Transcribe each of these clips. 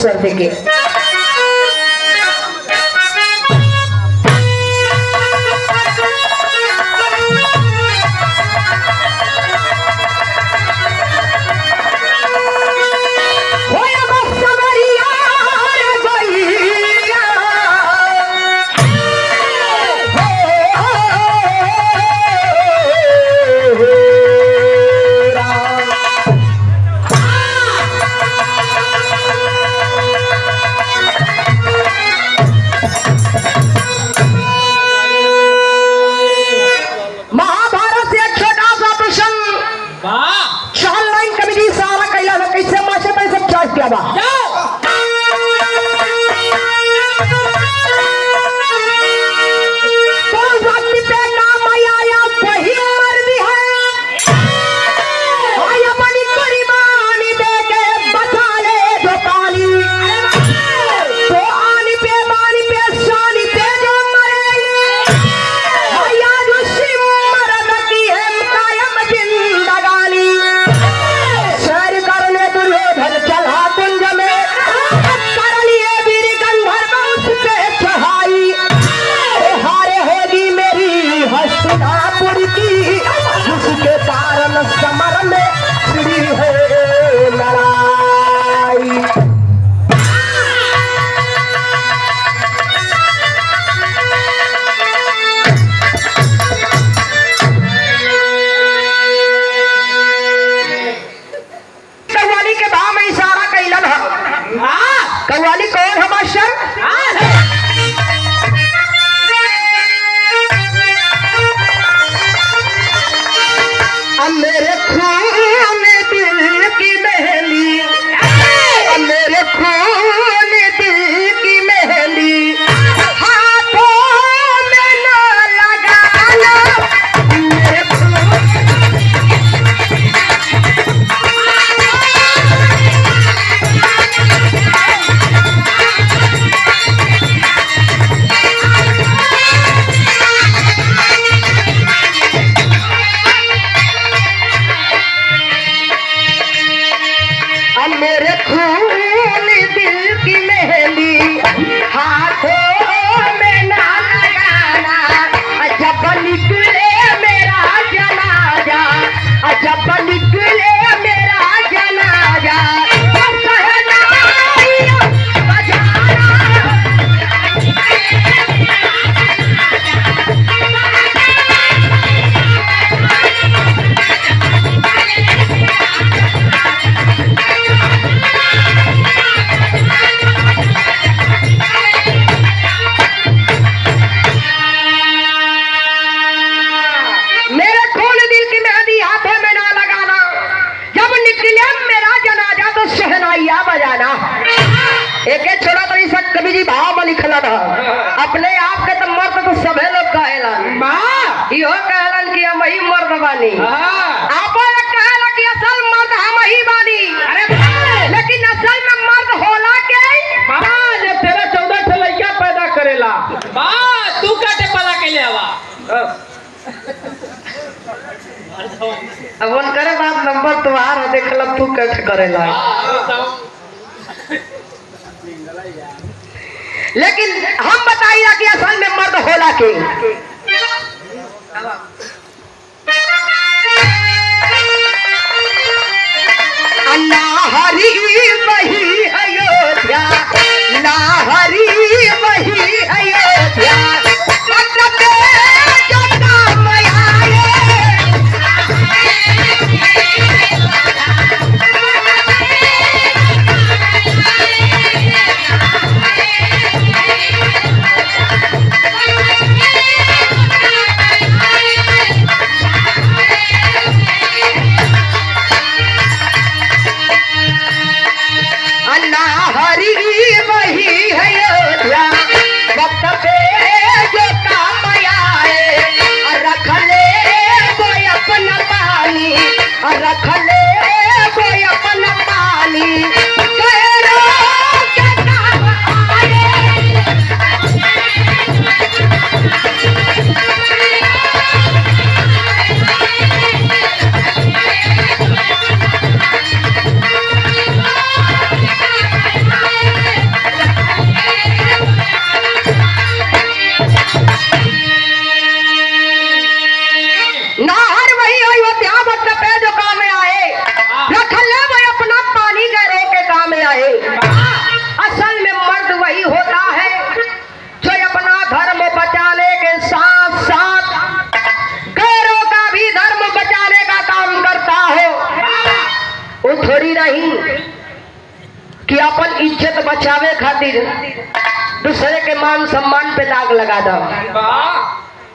থেকে समर में छिड़ी है लड़ाई। कव्वाली के भाव में इशारा कैलन है। कव्वाली कौन है मास्टर? मेरे खून दिल की मेहंदी, मेरे खून दिल की मेहंदी हाथों में न लगाना। मेरे मेरे खून दिल की मेहंदी हाथों में ना लगाना। जब निकले मेरा जनाजा, जब निकले मेरा जनाजा छोड़ा तो इस कवि जी भाव में लिखला था। अपने आप के तो मर्द तो सभे लोग कहेलन, इहो कहलन कि हम ही मर्द बानी। आप कहला कि असल मर्द हम ही बानी। लेकिन असल में मर्द होला के जब 13-14 ठे लड़का पैदा करेला तू काटे पला के ले आवा। अब उन करे बात नंबर तुम्हारा देखल तू कट करेला। लेकिन हम बताइए कि असल में मर्द होला के नाहरी वही अयोध्या, नाहरी वही अयोध्या नहीं कि अपन इज्जत बचावे खातिर दूसरे के मान सम्मान पे दाग लगा दो।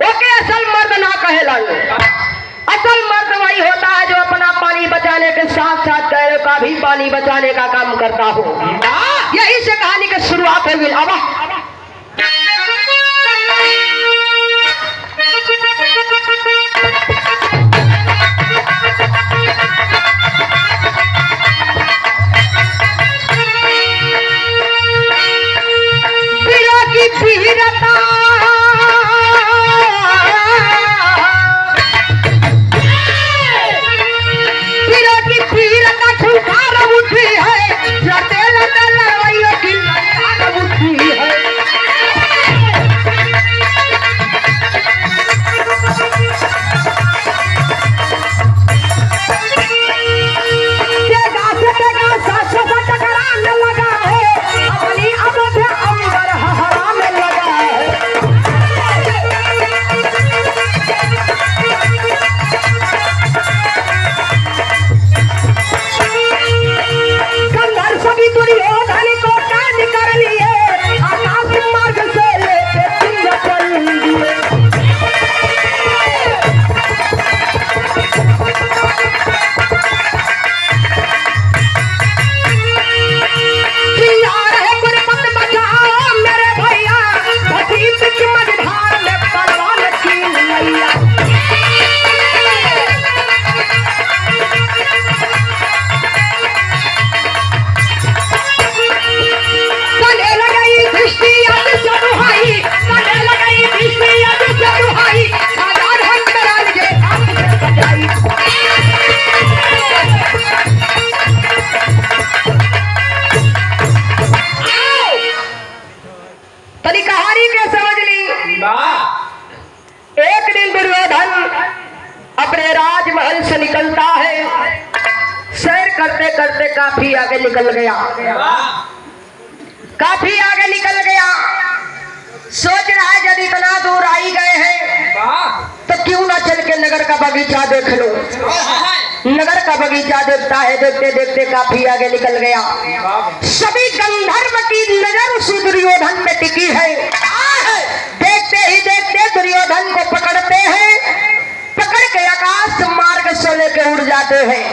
ओके असल मर्द ना कहेलन। असल मर्द वही होता है जो अपना पानी बचाने के साथ साथ गैरों का भी पानी बचाने का काम करता हो। यही से कहानी की शुरुआत है। अब करते काफी आगे निकल गया। काफी आगे निकल गया। सोच रहा है यदि इतना दूर आई गए हैं तो क्यों ना चल के नगर का बगीचा देख लो। नगर का बगीचा देखता है। देखते देखते काफी आगे निकल गया। सभी गंधर्व की नजर उस दुर्योधन पे टिकी है। देखते ही देखते दुर्योधन को पकड़ते हैं। पकड़ के आकाश मार्ग से लेके उड़ जाते हैं।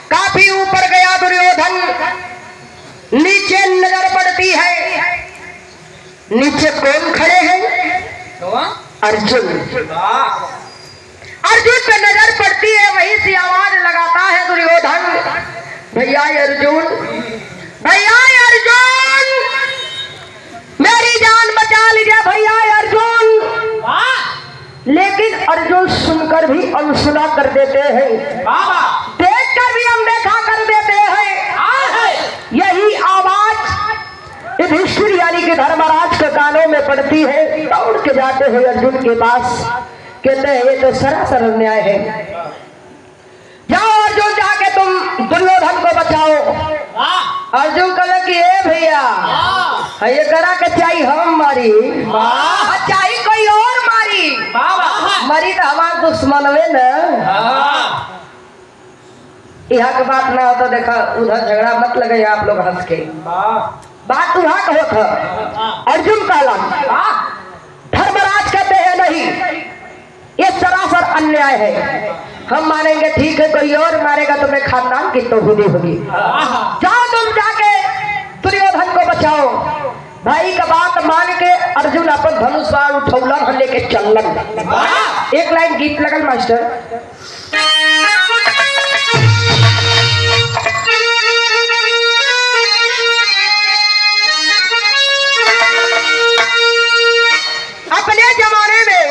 काफी ऊपर गया दुर्योधन। नीचे नजर पड़ती है। नीचे कौन खड़े हैं? अर्जुन। अर्जुन पे नजर पड़ती है। वहीं से आवाज लगाता है दुर्योधन, भैया अर्जुन, भैया अर्जुन, मेरी जान बचा लीजिए भैया अर्जुन। लेकिन अर्जुन सुनकर भी अनसुना कर देते हैं। देखकर भी अनदेखा कर देते हैं। यही आवाज युधिष्ठिर यानी कि धर्मराज के कानों में पड़ती है। दौड़ के जाते हैं अर्जुन के पास। कहते हैं ये तो सरासर अन्याय है। जाओ अर्जुन, जाके तुम दुर्योधन को बचाओ। अर्जुन कहले कि ए भैया ये करा के चाहिए हम मारी, चाहिए कोई और मारी। मरी तो हमारे दुश्मनवे न। यहाँ की बात ना हो तो देखा उधर झगड़ा मत लगे आप लोग हंस के। बात वहां कहो था। अर्जुन कहला, धर्मराज कहते हैं नहीं, ये सरासर अन्याय है। हम मानेंगे ठीक है, कोई और मारेगा तो मेरे खानदान की तौहीदी होगी। जाओ तुम जाके दुर्योधन को बचाओ। भाई का बात मान के अर्जुन अपन धनुष बाण उठौलन हम लेके चलन। एक लाइन गीत लगल मास्टर। अपने जमाने में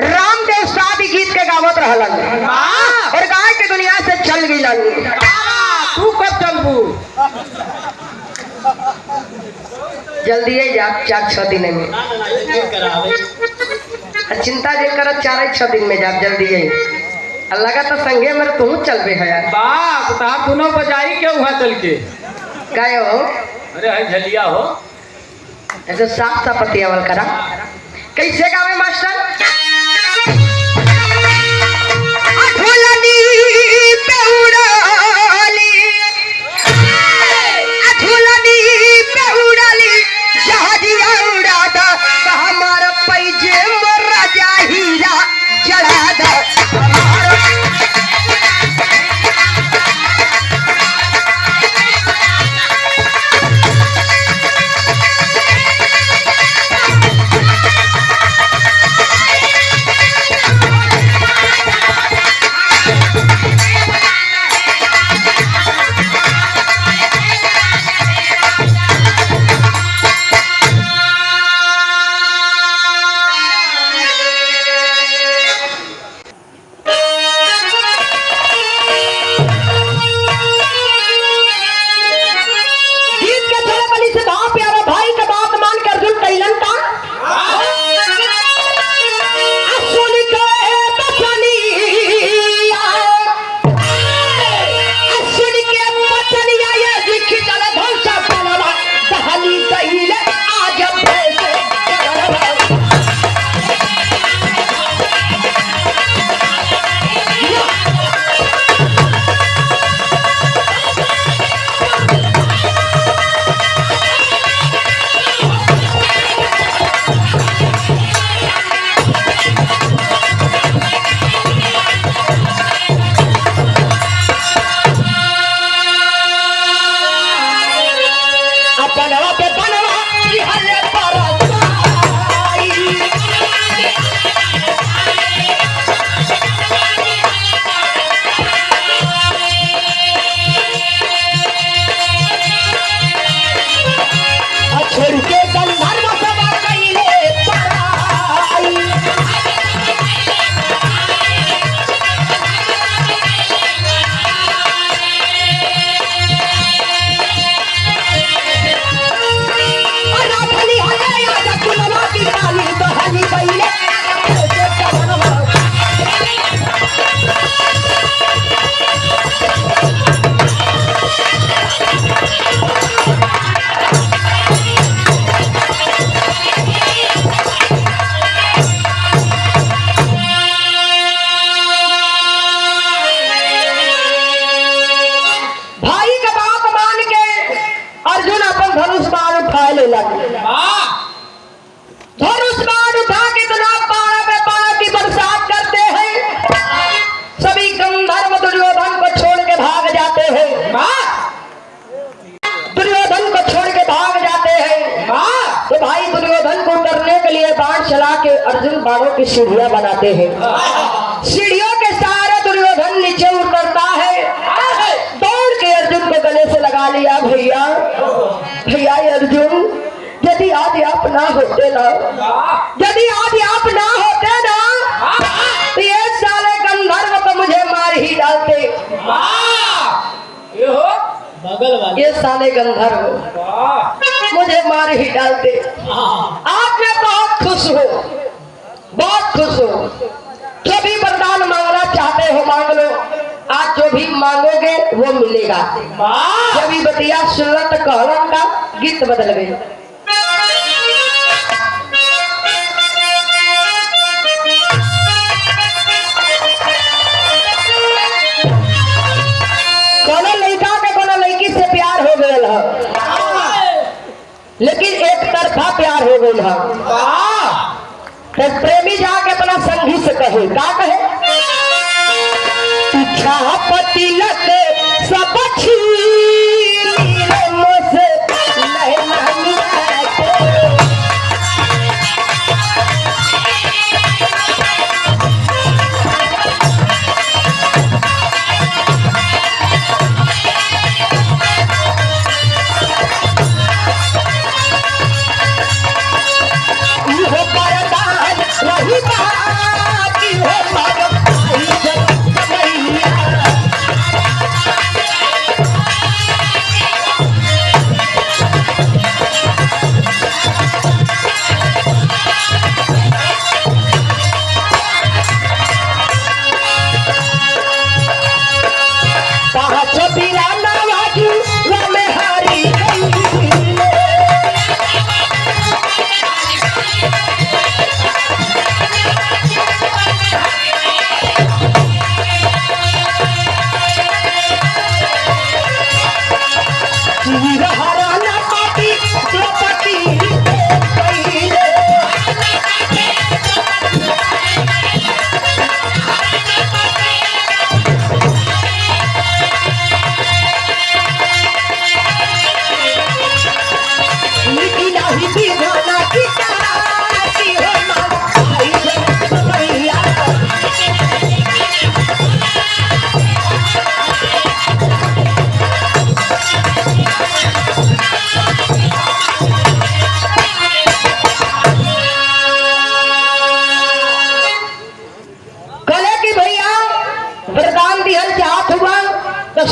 रामदेव शादी गीत के गावत रहलन और गाय के दुनिया से चल गई। तू कब चलबू? जल्दी है जा, 4-6 दिन में। चिंता जे कर 4-6 दिन में जा, जल्दी है। लगा तो संगे मेरे तू चलबे है यार। बाप साहब दोनों बजाई क्यों वहां चल के काय हो? अरे है झलिया हो ऐसे साफ सा पतियावल करा। कैसे गावे मास्टर? अठोलनी पे उड़ाली बनवा पे बनवा हले परसाई छोड़ के गंधर्व सभा कइले पराई भाई का बात मान के अर्जुन अपन धनुष बाण उठाए ले लगे धनुष बाण उठा के इतना बाण पे बाण की बरसात करते हैं सभी गंधर्व दुर्योधन को छोड़ के भाग जाते हैं दुर्योधन को छोड़ के भाग जाते हैं तो भाई दुर्योधन को उतरने के लिए बाण चला के अर्जुन बाणों की सीढ़ियां बनाते हैं सीढ़ियों के सहारे दुर्योधन नीचे उतरता है दौड़ के अर्जुन को गले से लगा लिया भैया भैया अर्जुन यदि आज आप ना होते ना यदि आज आप ना होते ना तो ये साले गंधर्व तो मुझे मार ही डालते बगल वाले ये साले गंधर्व मुझे मार ही डालते आप मैं बहुत खुश हो बहुत खुश हो जो भी वरदान मांगना चाहते हो मांग लो आज जो भी मांगोगे वो मिलेगा जब भी बतिया सुनत कहलन का गीत बदल गए कोनो लड़का के कोनो लड़की से प्यार हो गया लेकिन एक तरफा प्यार हो गया तो प्रेमी जाके अपना संगी से कहे का कहे इच्छा पति लग सब छीन मुझसे नहीं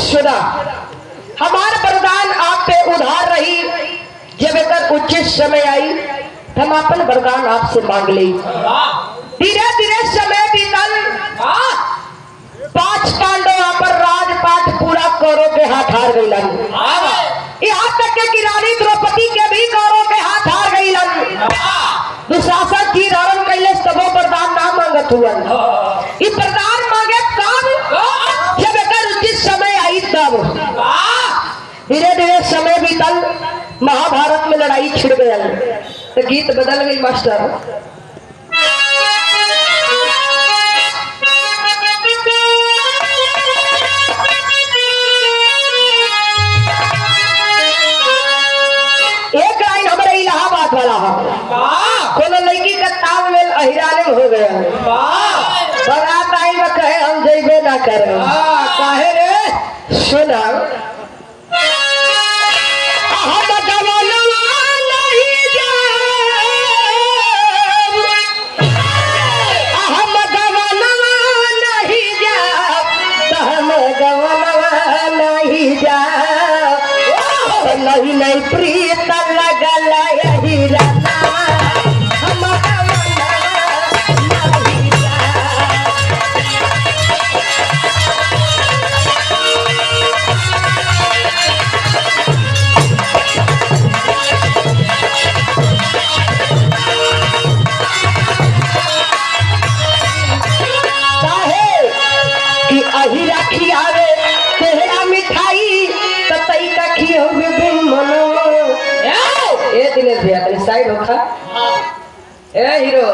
सुना हमारा वरदान आप पे उधार रही जब एक उचित समय आई हम अपन वरदान आपसे मांग ली धीरे धीरे समय बीतल 5 पांडवों पर राजपाट पूरा कौरों के हाथ हार गई यहाँ तक कि रानी द्रौपदी के भी कौरों के हाथ हार गई दुशासन की धारण कैले तबो वरदान ना मांगत हुआ वरदान मांगे कब जब एक उचित समय आई तब धीरे धीरे समय बीतल महाभारत में लड़ाई छिड़ गया तो गीत बदल गई मास्टर बारात वाला हो कोनो लड़की का तालमेल अहिराने में हो गया बारात आई में कहे हम जइबे ना करे काहे रे सुना हम गवनवा नहीं जाब हम गवनवा नहीं जाब तो हम गवनवा नहीं जाब नहीं नहीं प्रीत लगल यही रहना हम गवनवा नहीं जाब कि अही राखी आवे तेरा मिठाई ततई का खियो बे मनो ए दिनेश भैया तेरे साइड होखा ए हीरो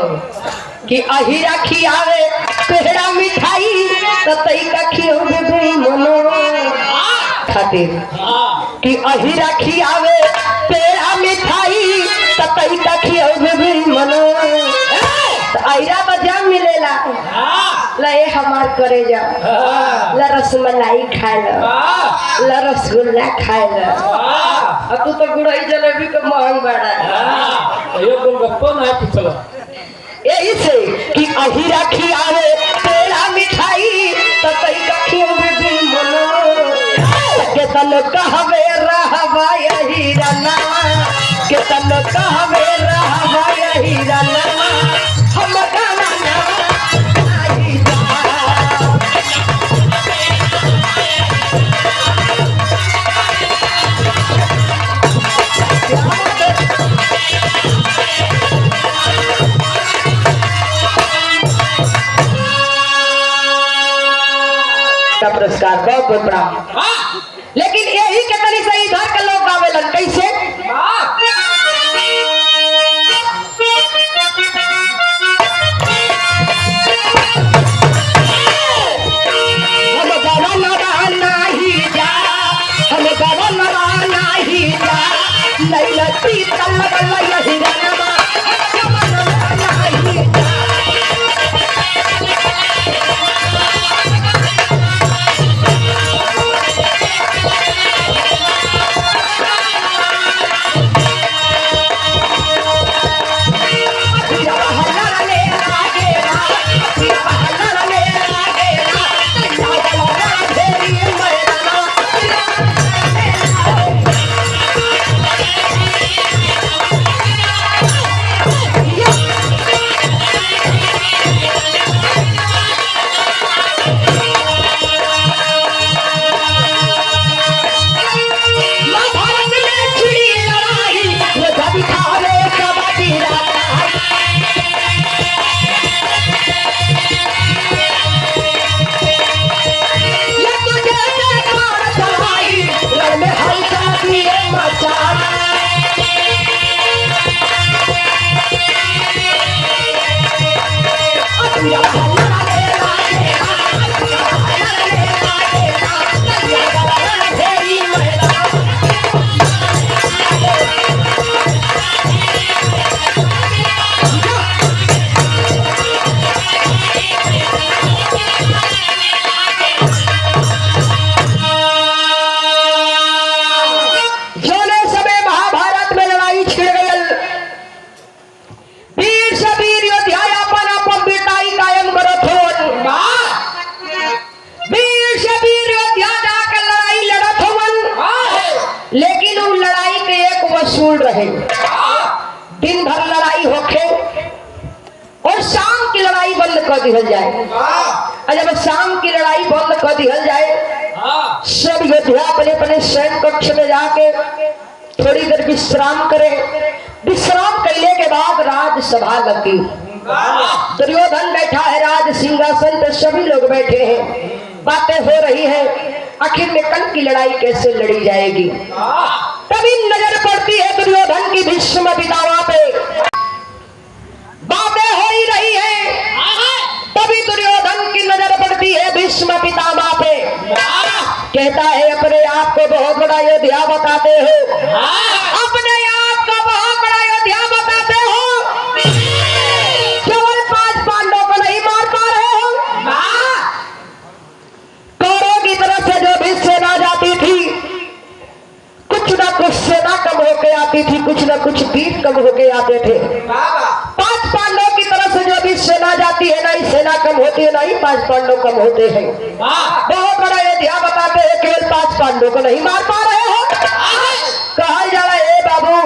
कि अही राखी आवे तेरा मिठाई ततई का खियो बे मनो खातिर कि अही राखी आवे तेरा मिठाई ततई का खियो बे मनो आयरा बजा मिलेला ला ये हमार करे जा ला रसमलाई खाए ला रसगुल्ला खाए अब तू तो गुड़ाई जलेबी का महंग बड़ा ये गोलगप्पा ना पूछला यही से कि अही राखी आवे तेरा मिठाई तो कई कखियों में भी मनो के तन कहवे रहवा यही रना के तन कहवे रहवा यही रना हम गाना आई जा का पुरस्कार बहुत बहुत बड़ा लेकिन यही के तनी से इधर के लोग गावेलन कैसे हम गवन नहीं जा हम गवन नहीं जा लैला पीतल लगल यही रनवा नहीं जा लेकिन वो लड़ाई के एक वसूल रहे दिन भर लड़ाई होखे और शाम की लड़ाई बंद कर दी जाए और जब शाम की लड़ाई बंद कर दी जाए सब योद्धा अपने अपने सैन्य कक्ष में जाके थोड़ी देर विश्राम करे विश्राम करने के बाद राजसभा लगती दुर्योधन बैठा है राज सिंहासन पे सभी लोग बैठे हैं बातें हो रही है आखिर में कल की लड़ाई कैसे लड़ी जाएगी तभी नजर पड़ती है दुर्योधन की भीष्म पितामह पे बातें हो ही रही है तभी दुर्योधन की नजर पड़ती है भीष्म पितामह पे कहता है अपने आप को बहुत बड़ा योद्धा बताते हो अपने आप को बहुत बड़ा योद्धा आती थी, कुछ न कुछ वीर कम होके आते थे। 5 पांडवों की तरफ से जो भी सेना जाती है, नहीं सेना कम होती है, नहीं 5 पांडव कम होते हैं। बहुत बड़ा ये ध्यान बताते हैं, केवल 5 पांडवों को नहीं मार पा रहे हो। कहा जा रहा है बाबू,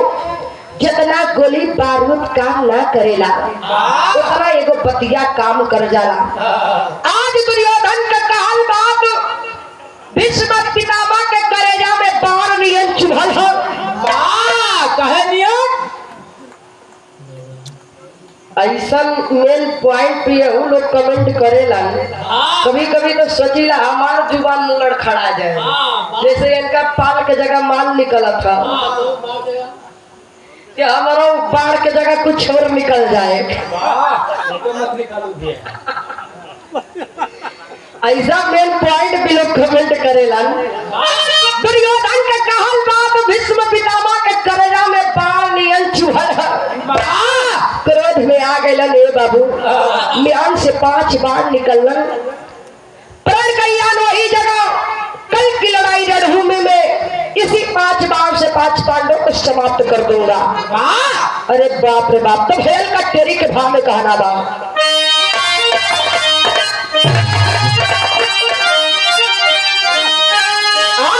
जितना गोली बारूद काम ना करेला उतना एगो बतिया काम कर जाला। आज दुर्योधन का कहल बात भीष्म पितामह के कलेजा में बाण नियन चुभल हो। कहे नियम ऐसा मेन पॉइंट पे यहू लोग कमेंट करेला। कभी कभी तो सोचिला हमार जुबान लड़खड़ा जाए, जैसे इनका पाल के जगह माल निकला था कि हमारा बाढ़ के जगह कुछ और निकल जाए। ऐसा मेन पॉइंट भी लोग कमेंट करेला। दुर्योधन के कहल बात भीष्म पितामह के कलेजा में बाण नियन चुभल है। क्रोध में आ गए बाबू, म्यान से 5 बाण निकलन। प्रण कल्याण वही जगह कल की लड़ाई रणभूमि में इसी 5 बाण से 5 पांडवों को समाप्त कर दूंगा। अरे बाप रे बाप, तो हेल का टेरी के भाव में कहना बा।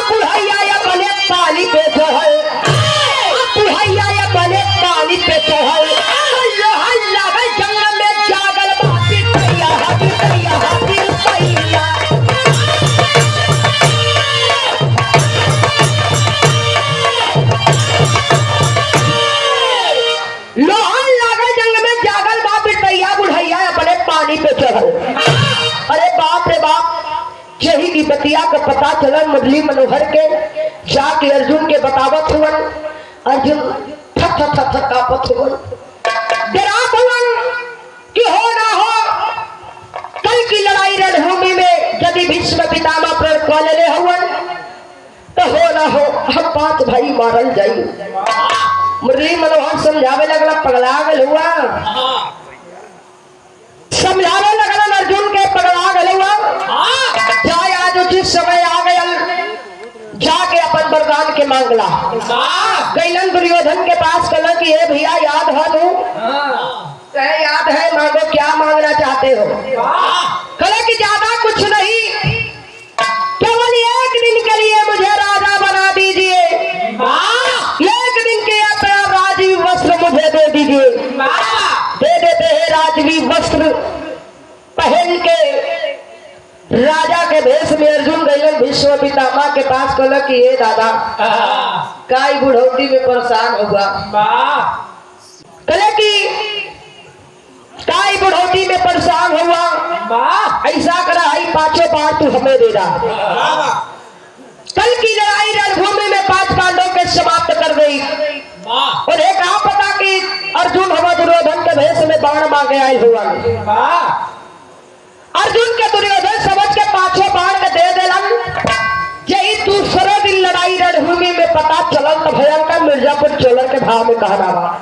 बुढ़ैया या बने पानी पे चढ़ल, बुढ़ैया या बने पानी पे चढ़ल, जंगल में जागल बाती पैया हाथी पैया हाथी पैया। लोहन लागल जंग में जागल बाती पैया, बुढ़ैया अपने पानी पे चढ़ल। अरे बाप रे बाप, यही की बतिया का पता चलन मुरली मनोहर के जाके अर्जुन के बतावत हुवन। अर्जुन थक थक थक थक कापत हुवन, डरात हुवन कि हो ना हो कल की लड़ाई रणभूमि में यदि भीष्म पितामह प्रण कॉल ले हुवन तो हो ना हो हम 5 भाई मारल जाई। मुरली मनोहर समझावे लगला, पगला गल हुआ, समझावे लगला अर्जुन के पगला गल हुआ। जाए आज उचित समय आ गया, जाके अपन वरदान के मांगला। कैलन दुर्योधन के पास कहला कि हे भैया याद है तू? कहे याद है, मांगो क्या मांगना चाहते हो? कहला कि ज्यादा कुछ नहीं, केवल 1 दिन के लिए मुझे राजा बना दीजिए। 1 दिन के अपना राजवी वस्त्र मुझे दे दीजिए। दे देते हैं राजवी वस्त्र पहन के राजा के भेष में अर्जुन गए भीष्म पितामह के पास कहला कि ये दादा काई बुढ़ौती में परेशान हुआ। कहले कि काई बुढ़ौती में परेशान हुआ, ऐसा करा है 5 बाण तू हमें दे दा। कल की लड़ाई रणभूमि में 5 पांडवों के समाप्त कर गई। और एक आप पता कि अर्जुन हवा दुर्योधन के भेष में बाण मांगे आए हुआ। अर्जुन के दुर्योधन समझ के 5 बाण के दे देलन। यही दूसरे दिन लड़ाई रणभूमि में पता चलन तो भयंकर मिर्जापुर चोलर के भाव में कहना बा।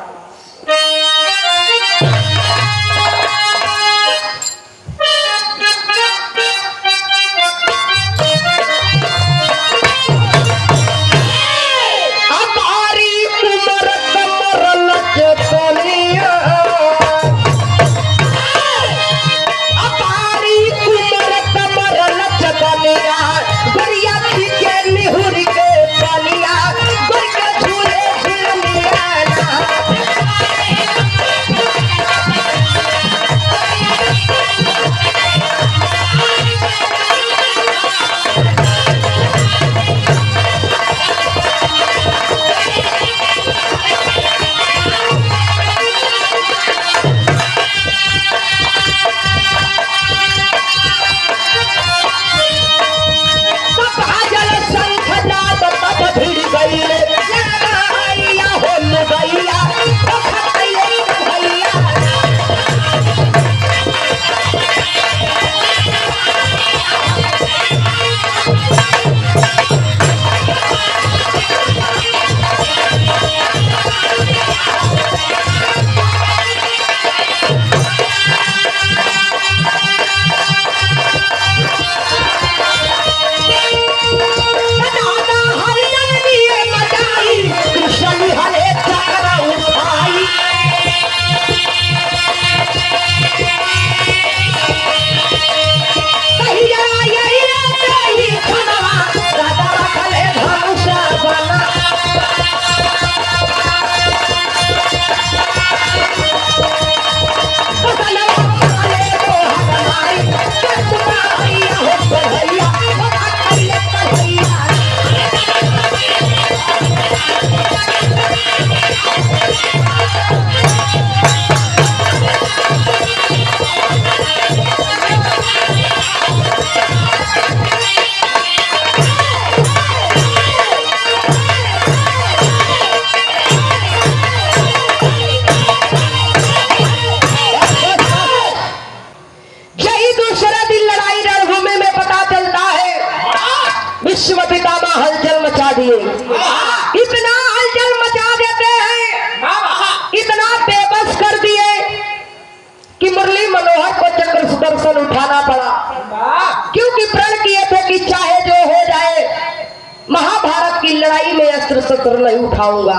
शस्त्र नहीं उठाऊंगा।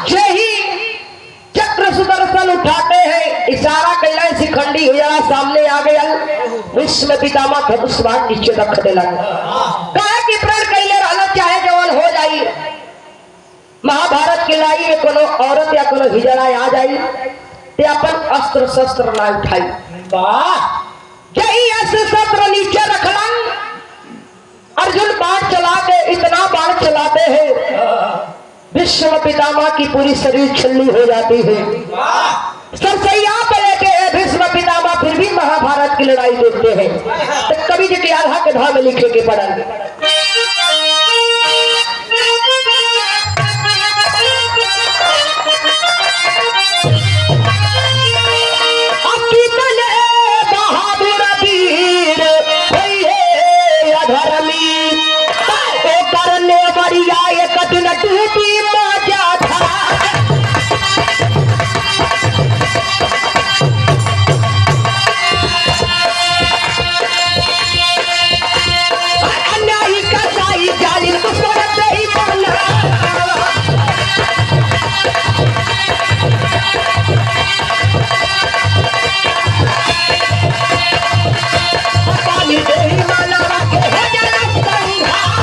यही चक्र सुदर्शन उठाते हैं, इशारा कैला शिखंडी हुआ सामने आ गया। विश्व पितामह धनुष बाण नीचे रख देला, कहे कि प्रण कैले रहना चाहे जवान हो जाई। महाभारत की लड़ाई में कोनो औरत या कोनो हिजड़ा आ जाई ते अपन अस्त्र शस्त्र ना उठाई। यही अस्त्र शस्त्र नीचे रखला। अर्जुन बाण चला के इतना बाण चलाते हैं विश्व पितामह की पूरी शरीर छलनी हो जाती है। सरसैया पर लेके भीष्म पितामह फिर भी महाभारत की लड़ाई देखते हैं। तो कवि जी के आल्हा के भाव में लिखे के पढ़ल बहादुर वीर अधर्मी करने बढ़िया एक दिन टूटी मजा था। अन्यायी कसाई जालिम दुश्मन नहीं माना। पानी दे ही माना के हो जाना संघार।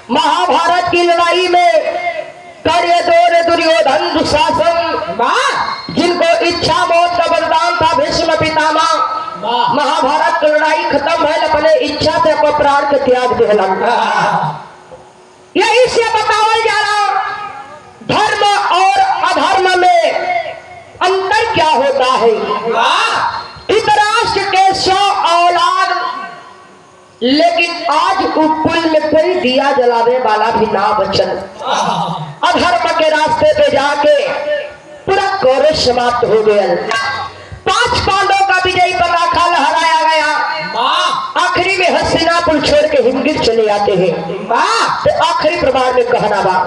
महाभारत की लड़ाई में कार्य दुर्योधन दुशासन जिनको इच्छा मौत का वरदान था भीष्म पितामह महाभारत की लड़ाई खत्म है अपने इच्छा से अपने प्राण के त्याग देला। यही से बतावल जा रहा धर्म और अधर्म में अंतर क्या होता है। धृतराष्ट्र के 100 औलाद लेकिन आज कुल में कोई दिया जलाने वाला भी ना बचल। अधर्म के रास्ते पे जाके पूरा कौरव समाप्त हो गया। 5 पांडवों का विजयी पताका लहराया गया। आखिरी में हस्तिनापुर छोड़ के हिमगिर चले आते हैं। तो आखिरी प्रभाव में कहना बा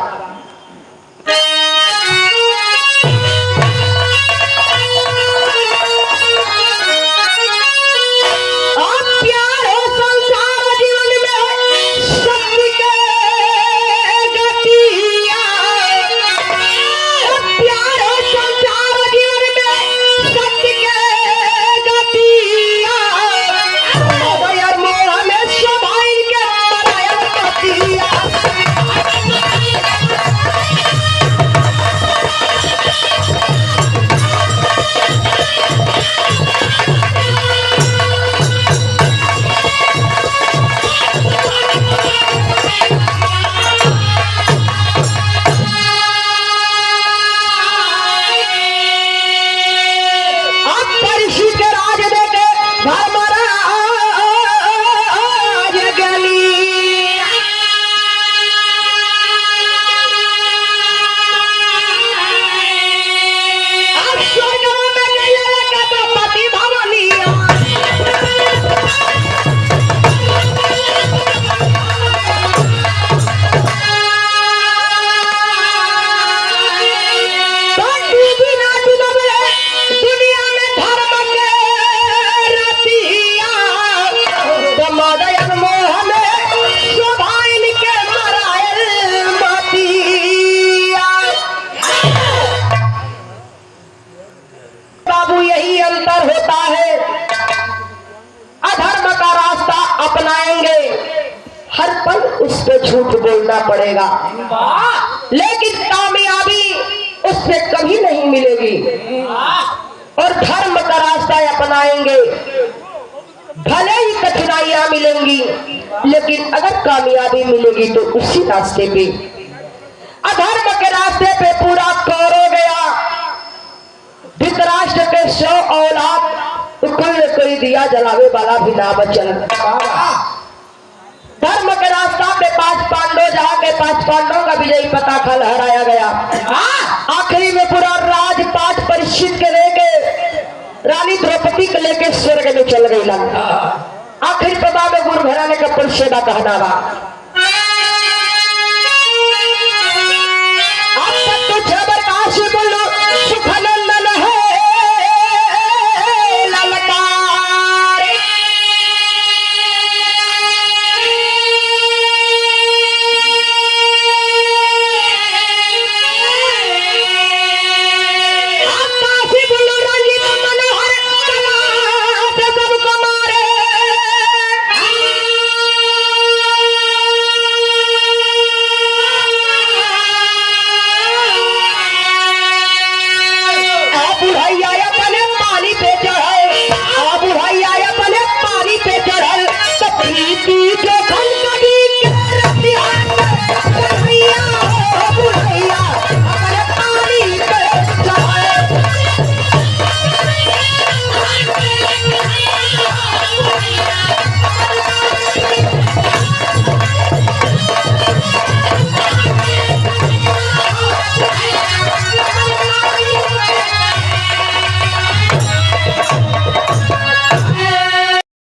उस पे झूठ बोलना पड़ेगा, लेकिन कामयाबी उससे कभी नहीं मिलेगी। और धर्म का रास्ता अपनाएंगे, भले ही कठिनाइयां मिलेंगी, लेकिन अगर कामयाबी मिलेगी तो उसी रास्ते पे। अधर्म के रास्ते पे पूरा कौरव गया, धृतराष्ट्र के 100 औलाद तो कोई दिया जलावे वाला भी ना बचल। धर्म के रास्ता पे 5 पांडव जाके 5 पांडवों का विजयी पताका लहराया गया। आखिरी में पूरा राजपाट परीक्षित के लेके रानी द्रौपदी के लेके स्वर्ग में चल गई। आखिरी पदा में गुरु घराने का परिषदा कहना